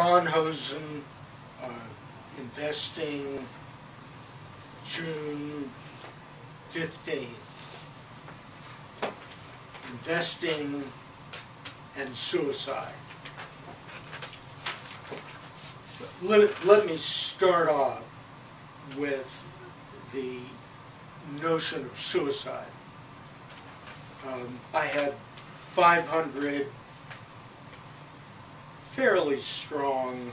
Ron Hosen, investing, June 15th. Investing and suicide. Let me start off with the notion of suicide. I had 500 fairly strong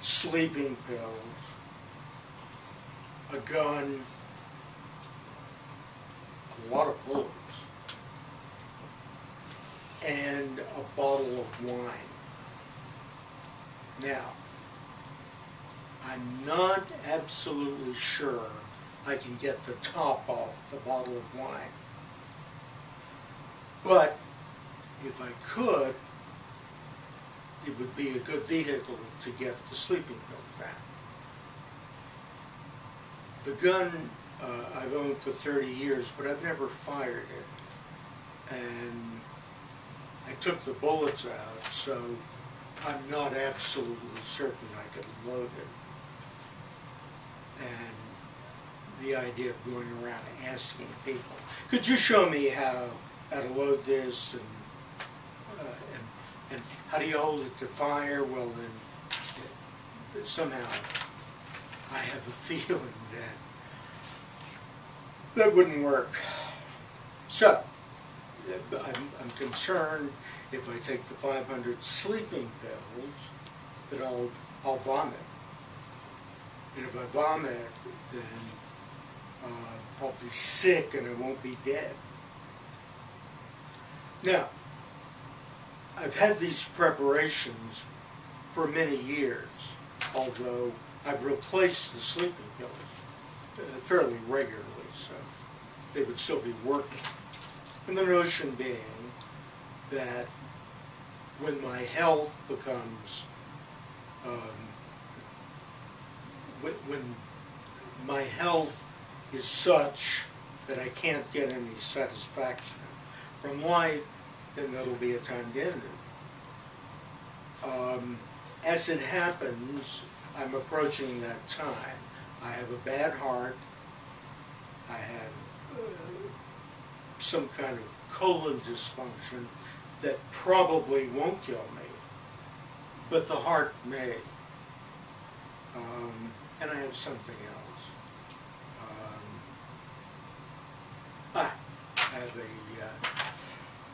sleeping pills, a gun, a lot of bullets, and a bottle of wine. Now, I'm not absolutely sure I can get the top off the bottle of wine. But if I could, it would be a good vehicle to get the sleeping pills back. The gun I've owned for 30 years, but I've never fired it. And I took the bullets out, so I'm not absolutely certain I could load it. And the idea of going around asking people, could you show me how to load this, and how do you hold it to fire? Well, then somehow I have a feeling that wouldn't work. So I'm concerned if I take the 500 sleeping pills that I'll vomit. And if I vomit, then I'll be sick and I won't be dead. Now, I've had these preparations for many years, although I've replaced the sleeping pills fairly regularly, so they would still be working. And the notion being that when my health becomes, when my health is such that I can't get any satisfaction from life, then that'll be a time to end it. As it happens, I'm approaching that time. I have a bad heart. I have some kind of colon dysfunction that probably won't kill me, but the heart may. And I have something else. I have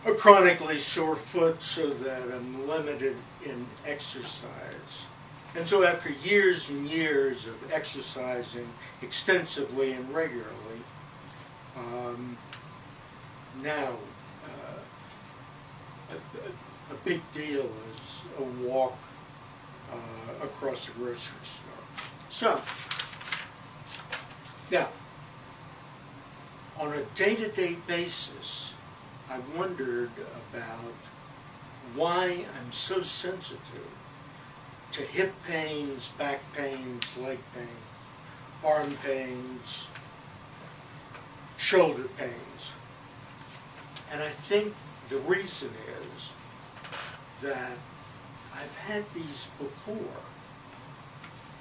a chronically sore foot, so that I'm limited in exercise. And so after years and years of exercising extensively and regularly, now a big deal is a walk across a grocery store. So, now, on a day-to-day basis, I wondered about why I'm so sensitive to hip pains, back pains, leg pain, arm pains, shoulder pains. And I think the reason is that I've had these before,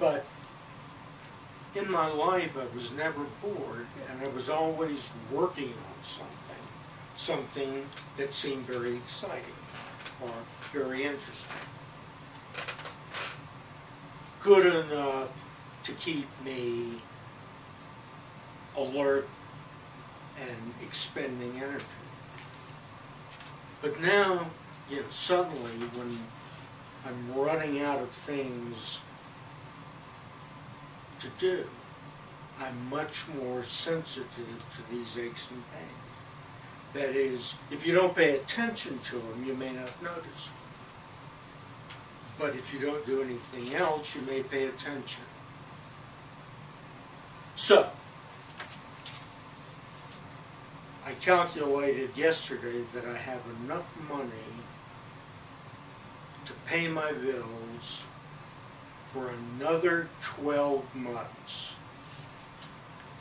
but in my life I was never bored, and I was always working on something that seemed very exciting or very interesting. Good enough to keep me alert and expending energy. But now, suddenly when I'm running out of things to do, I'm much more sensitive to these aches and pains. That is, if you don't pay attention to them, you may not notice. But if you don't do anything else, you may pay attention. So, I calculated yesterday that I have enough money to pay my bills for another 12 months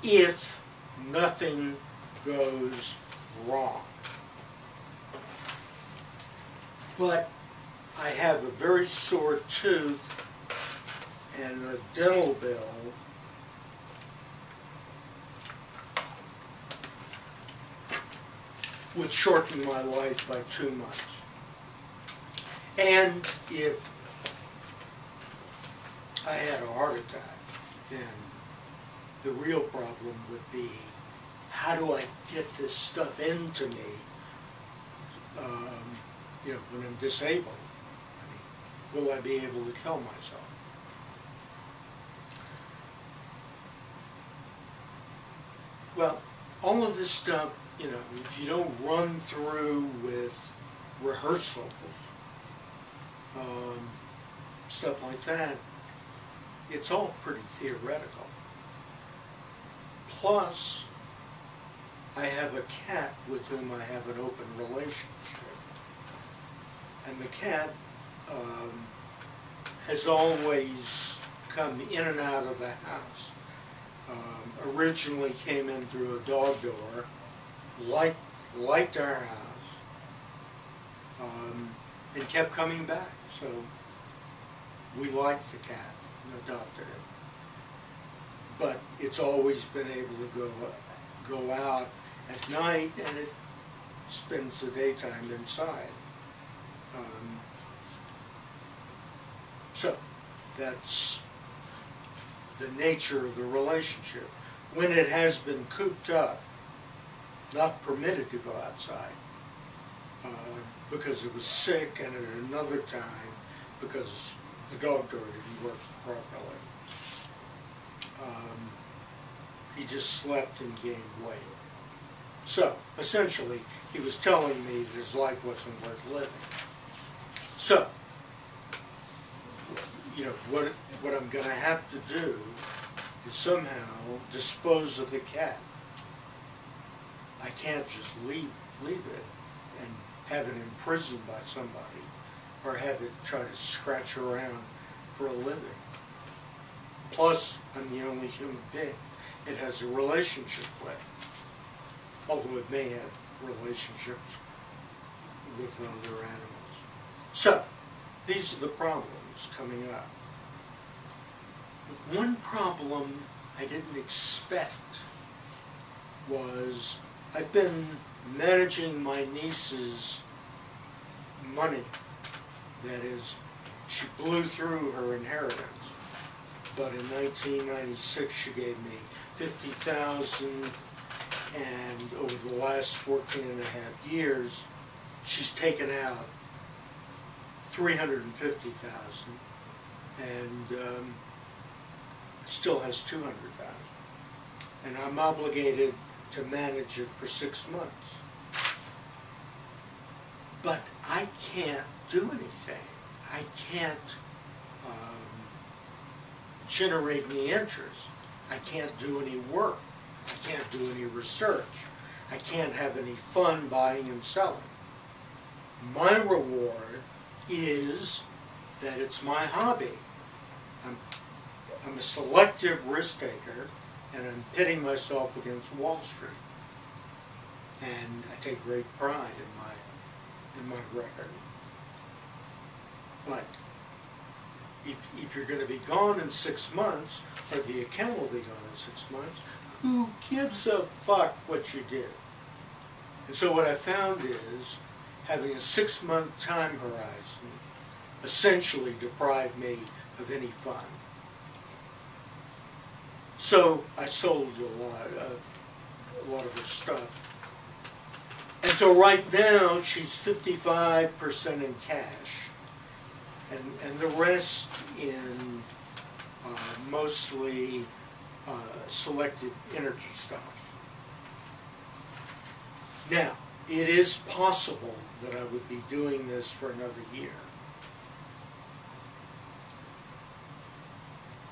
if nothing goes wrong. But I have a very sore tooth and a dental bill would shorten my life by 2 months. And if I had a heart attack, then the real problem would be, how do I get this stuff into me, when I'm disabled? I mean, will I be able to kill myself? Well, all of this stuff, if you don't run through with rehearsals, stuff like that, it's all pretty theoretical. Plus, I have a cat with whom I have an open relationship. And the cat has always come in and out of the house. Originally came in through a dog door, liked our house, and kept coming back. So we liked the cat and adopted it. But it's always been able to go out at night, and it spends the daytime inside. So that's the nature of the relationship. When it has been cooped up, not permitted to go outside, because it was sick, and at another time because the dog door didn't work properly. He just slept and gained weight. So, essentially, he was telling me that his life wasn't worth living. So, what I'm going to have to do is somehow dispose of the cat. I can't just leave it and have it imprisoned by somebody, or have it try to scratch around for a living. Plus, I'm the only human being it has a relationship with, although it may have relationships with other animals. So, these are the problems coming up. But one problem I didn't expect was, I've been managing my niece's money. That is, she blew through her inheritance. But in 1996, she gave me $50,000, and over the last 14 and a half years, she's taken out $350,000, and still has $200,000. And I'm obligated to manage it for 6 months. But I can't do anything. I can't generate any interest. I can't do any work. I can't do any research. I can't have any fun buying and selling. My reward is that it's my hobby. I'm a selective risk taker, and I'm pitting myself against Wall Street. And I take great pride in my record. But if you're going to be gone in 6 months, or the account will be gone in 6 months, who gives a fuck what you did? And so what I found is, having a 6-month time horizon essentially deprived me of any fun. So I sold a lot of her stuff. And so right now she's 55% in cash, and the rest in mostly selected energy stocks. Now, it is possible that I would be doing this for another year.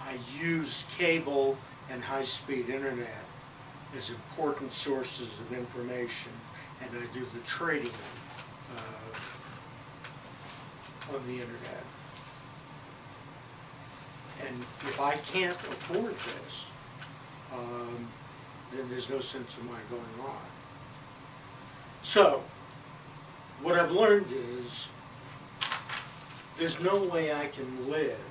I use cable and high-speed internet as important sources of information, and I do the trading on the internet. And if I can't afford this, then there's no sense in my going on. So, what I've learned is, there's no way I can live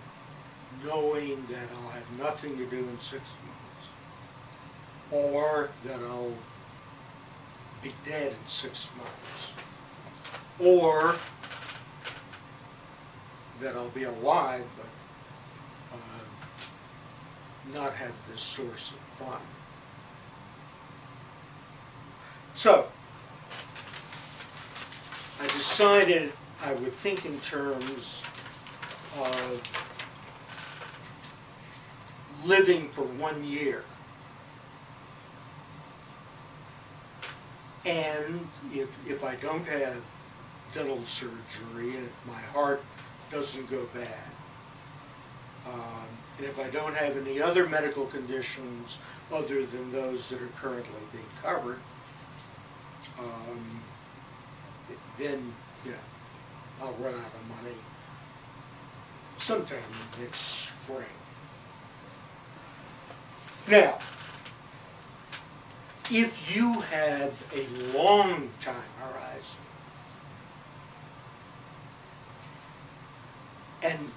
knowing that I'll have nothing to do in 6 months, or that I'll be dead in 6 months, or that I'll be alive but not have this source of fun. So I decided I would think in terms of living for 1 year. And if I don't have dental surgery, and if my heart doesn't go bad, and if I don't have any other medical conditions other than those that are currently being covered, then, I'll run out of money sometime next spring. Now, if you have a long time horizon, and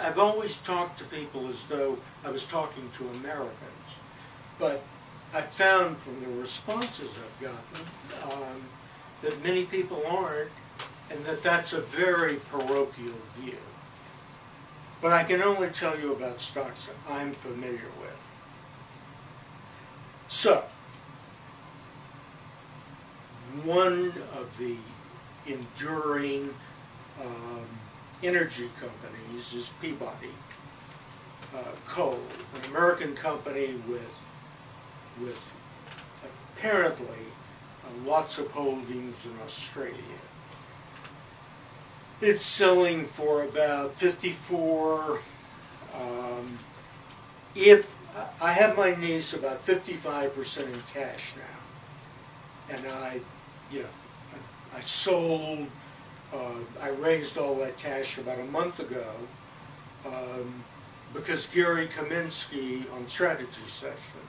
I've always talked to people as though I was talking to Americans, but I found from the responses I've gotten that many people aren't, and that's a very parochial view. But I can only tell you about stocks that I'm familiar with. So, one of the enduring energy companies is Peabody Coal, an American company with apparently lots of holdings in Australia. It's selling for about 54. If I have my niece about 55% in cash now, and I sold. I raised all that cash about a month ago because Gary Kaminsky on Strategy Session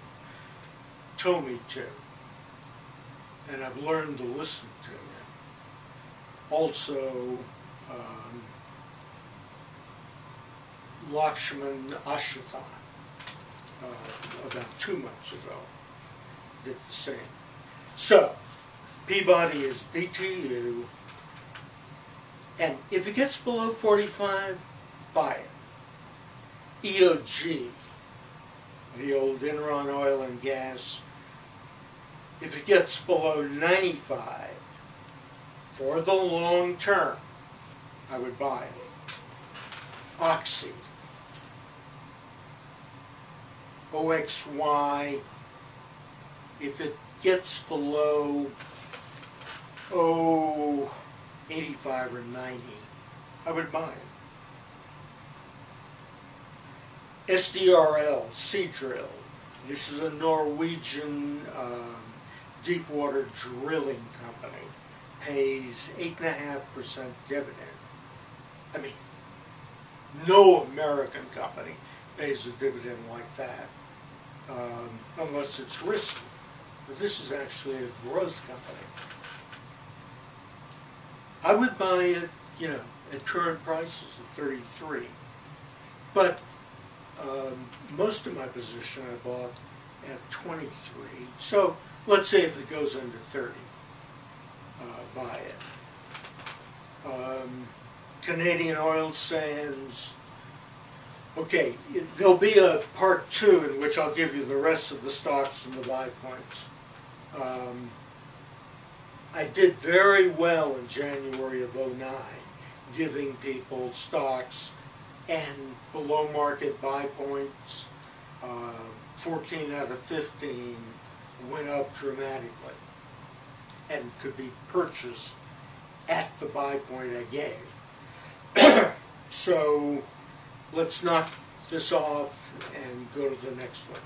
told me to, and I've learned to listen to him. Also, Lakshman Ashothan, about 2 months ago, did the same. So, Peabody is BTU, and if it gets below 45, buy it. EOG, the old Enron Oil and Gas, if it gets below 95, for the long term, I would buy it. Oxy, OXY, if it gets below 85 or 90, I would buy it. SDRL, Seadrill, this is a Norwegian deepwater drilling company, pays 8.5% dividend. I mean, no American company pays a dividend like that, unless it's risky. But this is actually a growth company. I would buy it, at current prices of 33. But most of my position I bought at 23. So let's say if it goes under 30, buy it. Canadian Oil Sands. Okay, there'll be a part 2 in which I'll give you the rest of the stocks and the buy points. I did very well in January of 2009, giving people stocks and below market buy points. 14 out of 15 went up dramatically and could be purchased at the buy point I gave. So let's knock this off and go to the next one.